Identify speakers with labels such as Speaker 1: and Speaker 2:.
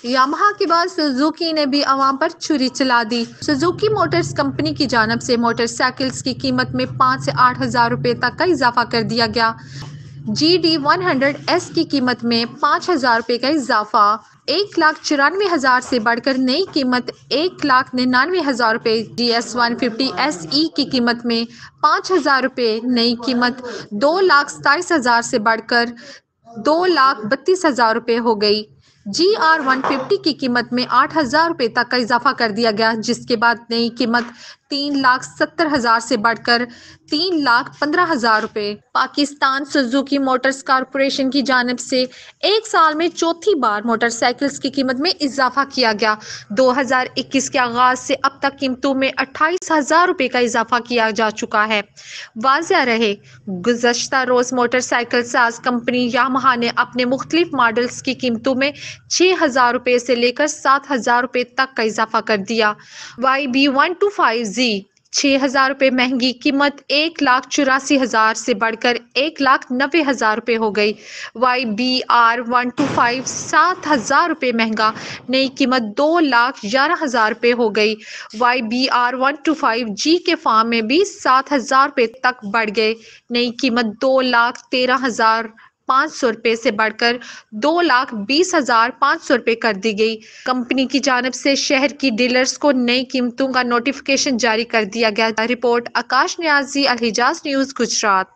Speaker 1: Yamaha के बाद Suzuki ने भी आवाम पर छुरी चला दी। सुजुकी मोटर्स कंपनी की जानिब से मोटरसाइकिल्स की कीमत में 5 से 8 हज़ार रुपये तक का इजाफा कर दिया गया। GD100S की कीमत में 5 हज़ार रुपये का इजाफा। 1,94,000 से बढ़कर नई कीमत 1,99,000 रुपये। GS150SE की कीमत में 5 हज़ार रुपये, नई कीमत 2,27,000 से बढ़कर 2,32,000 रुपये हो गई। GR150 की कीमत में 8 हज़ार रुपये तक का इजाफा कर दिया गया, जिसके बाद नई कीमत 3,70,000 से बढ़कर 3,15,000 रुपये। पाकिस्तान सुजुकी मोटर्स कॉरपोरेशन की जानिब से एक साल में चौथी बार मोटरसाइकिल्स की कीमत में इजाफा किया गया। 2021 के आगाज से अब तक कीमतों में 28,000 रुपये का इजाफा किया जा चुका है। वाज़ेह रहे, गुज़श्ता रोज़ मोटरसाइकिल साज कंपनी यामाहा ने अपने मुख्तलिफ मॉडल्स की कीमतों में 6,000 रुपये से लेकर 7,000 रुपये तक का इजाफा कर दिया। YB125Z 6,000 रुपये महंगी कीमत 1,84,000 से बढ़कर 1,90,000 रुपये हो गई। YBR125 7,000 रुपये महंगा, नई कीमत 2,11,000 रुपये हो गई। YBR125G के फार्म में भी 7,000 रुपये तक बढ़ गए, नई कीमत 2,13,500 रुपये से बढ़कर 2,20,500 रुपये कर दी गई। कंपनी की जानिब से शहर की डीलर्स को नई कीमतों का नोटिफिकेशन जारी कर दिया गया। रिपोर्ट आकाश न्याजी, अल हिजाज न्यूज़, गुजरात।